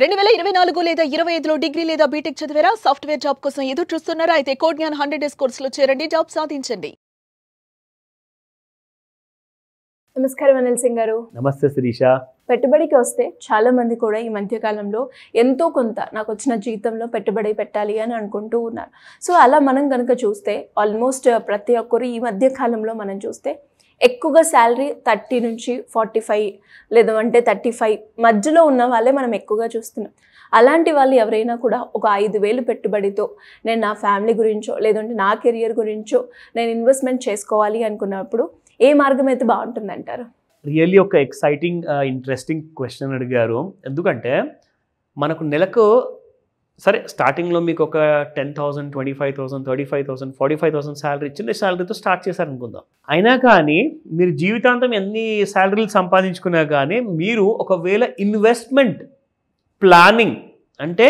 2024 లేదా 25లో డిగ్రీ లేదా బీటెక్ చదివారా? సాఫ్ట్వేర్ జాబ్ కోసం ఎదురు చూస్తున్నారా? అయితే కోడ్ జ్ఞాన్ 100 డేస్ కోర్సులో చేరండి, జాబ్ సాధించండి. నమస్కారం అనిల్ సింగ్ గారు. నమస్తే శిరీష. పెట్టుబడికి వస్తే చాలా మంది కూడా ఈ మధ్య కాలంలో ఎంతో కొంత నాకు వచ్చిన జీతంలో పెట్టుబడి పెట్టాలి అని అనుకుంటూ ఉన్నారు. సో అలా మనం కనుక చూస్తే ఆల్మోస్ట్ ప్రతి ఒక్కరు ఈ మధ్య కాలంలో మనం చూస్తే ఎక్కువగా శాలరీ 30 నుంచి 45 లేదంటే 35 మధ్యలో ఉన్న వాళ్ళే మనం ఎక్కువగా చూస్తున్నాం. అలాంటి వాళ్ళు ఎవరైనా కూడా ఒక 5,000 పెట్టుబడితో నేను నా ఫ్యామిలీ గురించో లేదంటే నా కెరియర్ గురించో నేను ఇన్వెస్ట్మెంట్ చేసుకోవాలి అనుకున్నప్పుడు ఏ మార్గం అయితే బాగుంటుందంటారు? రియల్లీ ఒక ఎక్సైటింగ్ ఇంట్రెస్టింగ్ క్వశ్చన్ అడిగారు. ఎందుకంటే మనకు నెలకు సరే స్టార్టింగ్లో మీకు ఒక 10,000, 25,000, 35,000, 45,000 శాలరీ చిన్న శాలరీతో స్టార్ట్ చేశారనుకుందాం. అయినా కానీ మీరు జీవితాంతం ఎన్ని శాలరీలు సంపాదించుకున్నా కానీ మీరు ఒకవేళ ఇన్వెస్ట్మెంట్ ప్లానింగ్ అంటే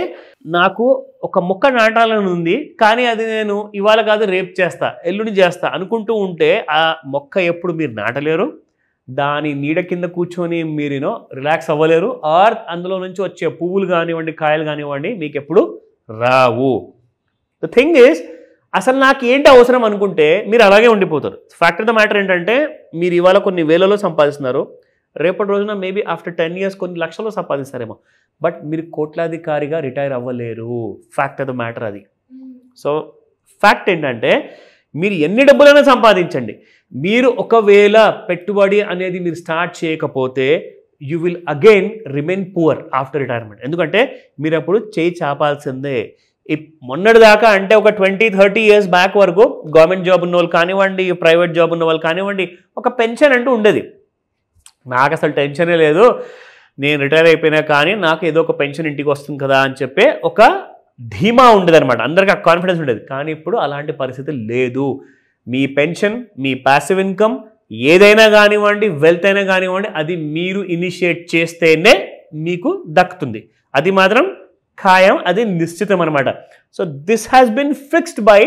నాకు ఒక మొక్క నాటాలని ఉంది కానీ అది నేను ఇవాళ కాదు రేపు చేస్తా ఎల్లుండి చేస్తా అనుకుంటూ ఉంటే ఆ మొక్క ఎప్పుడు మీరు నాటలేరు, దాని నీడ కింద కూర్చొని మీరు రిలాక్స్ అవ్వలేరు, ఆర్ అందులో నుంచి వచ్చే పువ్వులు కానివ్వండి కాయలు కానివ్వండి మీకు ఎప్పుడు రావు. ద థింగ్ ఈజ్ అసలు నాకు ఏంటి అవసరం అనుకుంటే మీరు అలాగే ఉండిపోతారు. ఫ్యాక్ట్ ఆఫ్ ద మ్యాటర్ ఏంటంటే మీరు ఇవాళ కొన్ని వేలలో సంపాదిస్తున్నారు, రేపటి రోజున మేబీ ఆఫ్టర్ 10 years కొన్ని లక్షల్లో సంపాదిస్తారేమో, బట్ మీరు కోట్లాధికారిగా రిటైర్ అవ్వలేరు. ఫ్యాక్ట్ ఆఫ్ ద మ్యాటర్ అది. సో ఫ్యాక్ట్ ఏంటంటే మీరు ఎన్ని డబ్బులైనా సంపాదించండి, మీరు ఒకవేళ పెట్టుబడి అనేది మీరు స్టార్ట్ చేయకపోతే you will again remain poor after retirement. ఎందుకంటే మీరు అప్పుడు చేయి చాపాల్సిందే. మొన్నటిదాకా అంటే ఒక 20-30 years బ్యాక్ వరకు గవర్నమెంట్ జాబ్ ఉన్న వాళ్ళు కానివ్వండి, ప్రైవేట్ జాబ్ ఉన్న వాళ్ళు కానివ్వండి, ఒక పెన్షన్ అంటూ ఉండేది. నాకు అసలు టెన్షనే లేదు, నేను రిటైర్ అయిపోయినా కానీ నాకు ఏదో ఒక పెన్షన్ ఇంటికి వస్తుంది కదా అని చెప్పే ఒక ధీమా ఉండేది అనమాట, అందరికీ ఆ కాన్ఫిడెన్స్ ఉండేది. కానీ ఇప్పుడు అలాంటి పరిస్థితి లేదు. మీ పెన్షన్, మీ ప్యాసివ్ ఇన్కమ్ ఏదైనా కానివ్వండి, వెల్త్ అయినా కానివ్వండి, అది మీరు ఇనిషియేట్ చేస్తేనే మీకు దక్కుతుంది. అది మాత్రం ఖాయం, అది నిశ్చితం అనమాట. So this has been fixed by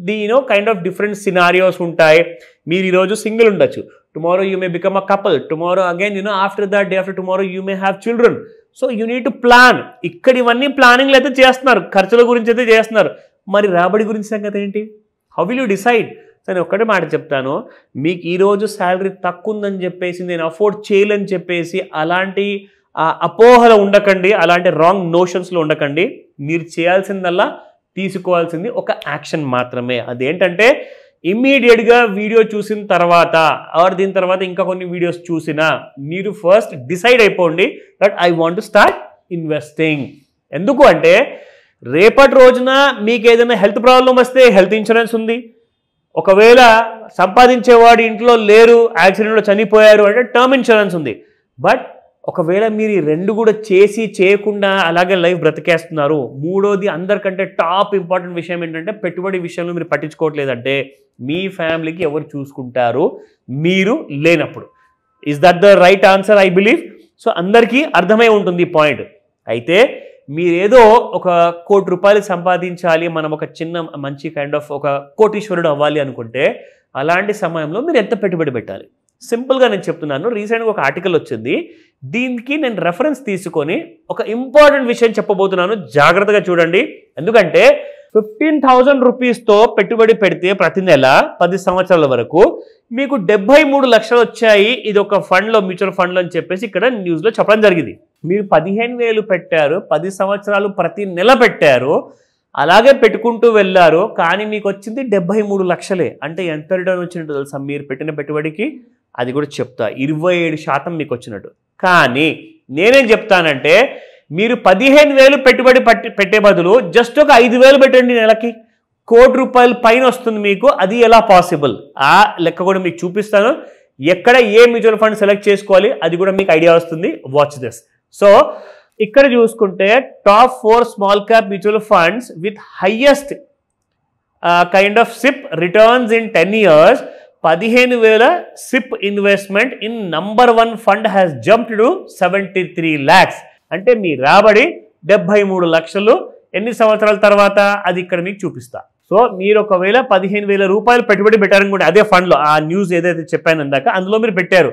the kind of different scenarios ఉంటాయి. మీరు ఈరోజు సింగిల్ ఉండొచ్చు, tomorrow you may become a couple, tomorrow again after that day after tomorrow you may have children. So you need to plan. ఇక్కడ ఇవన్నీ ప్లానింగ్లు అయితే చేస్తున్నారు, ఖర్చుల గురించి అయితే చేస్తున్నారు, మరి రాబడి గురించి సంగతి ఏంటి? How will you decide? నేను ఒక్కటే మాట చెప్తాను, మీకు ఈరోజు శాలరీ తక్కువ ఉందని చెప్పేసి నేను అఫోర్డ్ చేయలేని చెప్పేసి అలాంటి అపోహలు ఉండకండి, అలాంటి రాంగ్ నోషన్స్లో ఉండకండి. మీరు చేయాల్సిందల్లా తీసుకోవాల్సింది ఒక యాక్షన్ మాత్రమే. అదేంటంటే ఇమ్మీడియట్గా వీడియో చూసిన తర్వాత ఆర్ దీని తర్వాత ఇంకా కొన్ని వీడియోస్ చూసినా మీరు ఫస్ట్ డిసైడ్ అయిపోండి that I want to start investing. ఎందుకు అంటే రేపటి రోజున మీకు ఏదైనా హెల్త్ ప్రాబ్లం వస్తే హెల్త్ ఇన్సూరెన్స్ ఉంది, ఒకవేళ సంపాదించేవాడు ఇంట్లో లేరు, యాక్సిడెంట్లో చనిపోయారు అంటే టర్మ్ ఇన్సూరెన్స్ ఉంది. బట్ ఒకవేళ మీరు ఈ రెండు కూడా చేయకుండా అలాగే లైఫ్ బ్రతికేస్తున్నారు. మూడోది అందరికంటే టాప్ ఇంపార్టెంట్ విషయం ఏంటంటే పెట్టుబడి విషయంలో మీరు పట్టించుకోవట్లేదంటే మీ ఫ్యామిలీకి ఎవరు చూసుకుంటారు మీరు లేనప్పుడు? Is that the right answer? I believe so అందరికీ అర్థమై ఉంటుంది ఈ పాయింట్. అయితే మీరేదో ఒక ₹1,00,00,000 సంపాదించాలి, మనం ఒక చిన్న మంచి కైండ్ ఆఫ్ ఒక కోటీశ్వరుడు అవ్వాలి అనుకుంటే అలాంటి సమయంలో మీరు ఎంత పెట్టుబడి పెట్టాలి? సింపుల్గా నేను చెప్తున్నాను. రీసెంట్గా ఒక ఆర్టికల్ వచ్చింది, దీనికి నేను రెఫరెన్స్ తీసుకొని ఒక ఇంపార్టెంట్ విషయం చెప్పబోతున్నాను, జాగ్రత్తగా చూడండి. ఎందుకంటే 15,000 రూపీస్తో పెట్టుబడి పెడితే ప్రతి నెల 10 సంవత్సరాల వరకు మీకు 73 లక్షలు వచ్చాయి. ఇది ఒక ఫండ్లో, మ్యూచువల్ ఫండ్లో అని చెప్పేసి ఇక్కడ న్యూస్లో చెప్పడం జరిగింది. మీరు 15,000 పెట్టారు, 10 సంవత్సరాలు ప్రతి నెల పెట్టారు, అలాగే పెట్టుకుంటూ వెళ్ళారు, కానీ మీకు వచ్చింది 73 లక్షలే. అంటే ఎంత రిటర్న్ వచ్చినట్టు తెలుసా? మీరు పెట్టిన పెట్టుబడికి అది కూడా చెప్తా, 27% మీకు వచ్చినట్టు. కానీ నేనేం చెప్తానంటే మీరు 15,000 పెట్టుబడి పెట్టే బదులు జస్ట్ ఒక 5,000 పెట్టండి, నెలకి ₹1,00,00,000 పైన వస్తుంది మీకు. అది ఎలా పాసిబుల్? ఆ లెక్క కూడా మీకు చూపిస్తాను. ఎక్కడ ఏ మ్యూచువల్ ఫండ్ సెలెక్ట్ చేసుకోవాలి అది కూడా మీకు ఐడియా వస్తుంది. Watch this. సో ఇక్కడ చూసుకుంటే top 4 small cap mutual funds with highest kind of SIP returns in 10 years, 15,000 SIP investment in number 1 fund has jumped to 73 lakhs. అంటే మీ రాబడి 73 లక్షలు ఎన్ని సంవత్సరాల తర్వాత అది ఇక్కడ మీకు చూపిస్తా. సో మీరు ఒకవేళ 15,000 రూపాయలు పెట్టుబడి పెట్టారనుకోండి అదే ఫండ్లో, ఆ న్యూస్ ఏదైతే చెప్పాను ఇందాక అందులో మీరు పెట్టారు.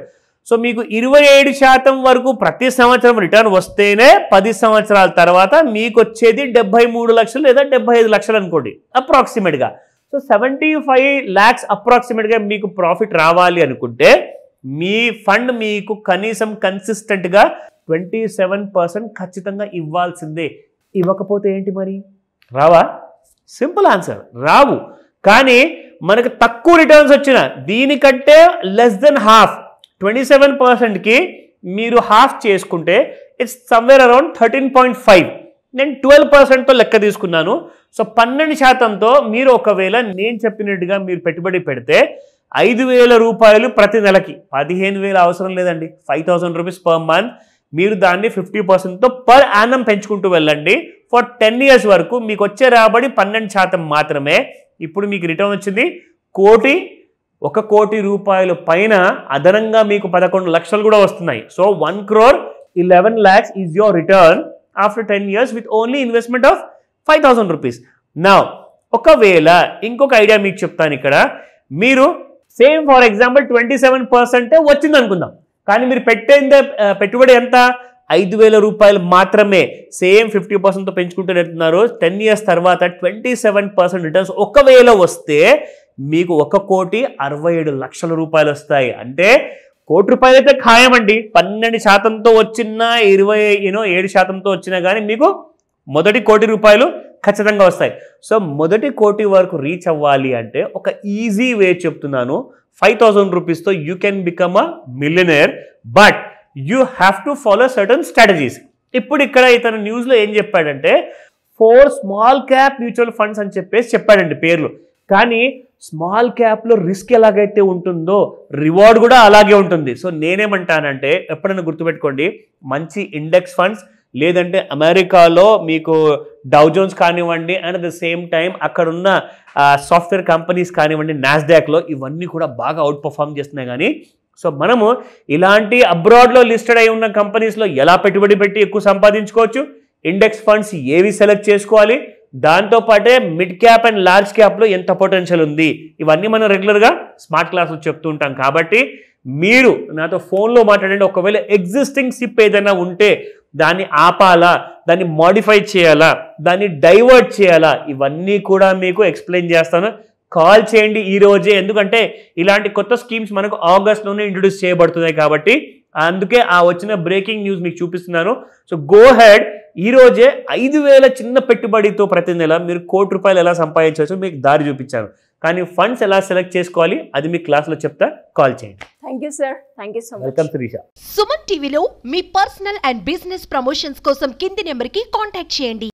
సో మీకు 27% వరకు ప్రతి సంవత్సరం రిటర్న్ వస్తేనే 10 సంవత్సరాల తర్వాత మీకు వచ్చేది 73 లక్షలు లేదా 75 లక్షలు అనుకోండి అప్రాక్సిమేట్గా. సో 75 lakhs అప్రాక్సిమేట్గా మీకు ప్రాఫిట్ రావాలి అనుకుంటే మీ ఫండ్ మీకు కనీసం కన్సిస్టెంట్గా 27% ఖచ్చితంగా ఇవ్వాల్సిందే. ఇవ్వకపోతే ఏంటి మరి? రావా? సింపుల్ ఆన్సర్, రావు. కానీ మనకు తక్కువ రిటర్న్స్ వచ్చిన దీనికంటే లెస్ దెన్ హాఫ్ 27%కి మీరు హాఫ్ చేసుకుంటే ఇట్స్ సమ్వేర్ అరౌండ్ 13.5. నేను 12%తో లెక్క తీసుకున్నాను. సో 12%తో మీరు ఒకవేళ నేను చెప్పినట్టుగా మీరు పెట్టుబడి పెడితే 5,000 రూపాయలు ప్రతి నెలకి, 15,000 అవసరం లేదండి, 5,000 రూపీస్ పర్ మంత్. మీరు దాన్ని 50%తో పర్ యానం పెంచుకుంటూ వెళ్ళండి. ఫర్ 10 years వరకు మీకు వచ్చే రాబడి 12% మాత్రమే. ఇప్పుడు మీకు రిటర్న్ వచ్చింది 1 కోటి రూపాయలు పైన, అదనంగా మీకు 11 లక్షలు కూడా వస్తున్నాయి. So 1,11 lakhs is your return after 10 years with only investment of 5,000 rupees. నా ఒకవేళ ఇంకొక ఐడియా మీకు చెప్తాను ఇక్కడ. మీరు సేమ్ ఫర్ ఎగ్జాంపుల్ 27% వచ్చింది అనుకుందాం, కానీ మీరు పెట్టుబడి ఎంత? 5,000 రూపాయలు మాత్రమే. సేమ్ 50%తో పెంచుకుంటూ వెళ్తున్నారు. 10 years తర్వాత 27% రిటర్న్స్ ఒకవేళ వస్తే మీకు 1,67 లక్షల రూపాయలు వస్తాయి. అంటే 1 కోటి రూపాయలు అయితే ఖాయమండి. 12%తో వచ్చినా 27%తో వచ్చినా కానీ మీకు మొదటి 1 కోటి రూపాయలు ఖచ్చితంగా వస్తాయి. సో మొదటి 1 కోటి వరకు రీచ్ అవ్వాలి అంటే ఒక ఈజీ వే చెప్తున్నాను. 5,000 రూపీస్తో you can become a millionaire, but you have to follow certain strategies. ఇప్పుడు ఇక్కడ ఇతను న్యూస్లో ఏం చెప్పాడంటే 4 స్మాల్ క్యాప్ మ్యూచువల్ ఫండ్స్ అని చెప్పేసి చెప్పాడండి పేర్లు. కానీ స్మాల్ క్యాప్లో రిస్క్ ఎలాగైతే ఉంటుందో రివార్డ్ కూడా అలాగే ఉంటుంది. సో నేనేమంటానంటే ఎప్పుడైనా గుర్తుపెట్టుకోండి, మంచి ఇండెక్స్ ఫండ్స్ లేదంటే అమెరికాలో మీకు డౌ జోన్స్ కానివ్వండి, and at the same time అక్కడున్న సాఫ్ట్వేర్ కంపెనీస్ కానివ్వండి, నాస్డాక్లో ఇవన్నీ కూడా బాగా అవుట్ పర్ఫార్మ్ చేస్తున్నాయి. కానీ సో మనము ఇలాంటి అబ్రాడ్లో లిస్టెడ్ అయి ఉన్న కంపెనీస్లో ఎలా పెట్టుబడి పెట్టి ఎక్కువ సంపాదించుకోవచ్చు, ఇండెక్స్ ఫండ్స్ ఏవి సెలెక్ట్ చేసుకోవాలి, దాంతోపాటే మిడ్ క్యాప్ అండ్ లార్జ్ క్యాప్లో ఎంత పొటెన్షియల్ ఉంది, ఇవన్నీ మనం రెగ్యులర్గా స్మార్ట్ క్లాస్లో చెప్తూ ఉంటాం. కాబట్టి మీరు నాతో ఫోన్లో మాట్లాడండి. ఒకవేళ ఎగ్జిస్టింగ్ సిప్ ఏదైనా ఉంటే దాన్ని ఆపాలా, దాన్ని మాడిఫై చేయాలా, దాన్ని డైవర్ట్ చేయాలా, ఇవన్నీ కూడా మీకు ఎక్స్ప్లెయిన్ చేస్తాను. కాల్ చేయండి ఈ రోజే, ఎందుకంటే ఇలాంటి కొత్త స్కీమ్స్ మనకు ఆగస్ట్లోనే ఇంట్రొడ్యూస్ చేయబడుతున్నాయి. కాబట్టి అందుకే ఆ వచ్చిన బ్రేకింగ్ న్యూస్ మీకు చూపిస్తున్నాను. సో గో హెడ్, ఈ రోజే 5,000 చిన్న పెట్టుబడితో ప్రతి నెల మీరు 1 కోటి రూపాయలు ఎలా సంపాదించవచ్చు మీకు దారి చూపించాను. కానీ ఫండ్స్ ఎలా సెలెక్ట్ చేసుకోవాలి అది మీ క్లాస్లో చెప్తా, కాల్ చేయండి. Thank you sir, thank you so much. Welcome Shirisha. Suman టీవీలో మీ పర్సనల్ అండ్ బిజినెస్ ప్రమోషన్స్ కోసం కింది నెంబర్కి కాంటాక్ట్ చేయండి.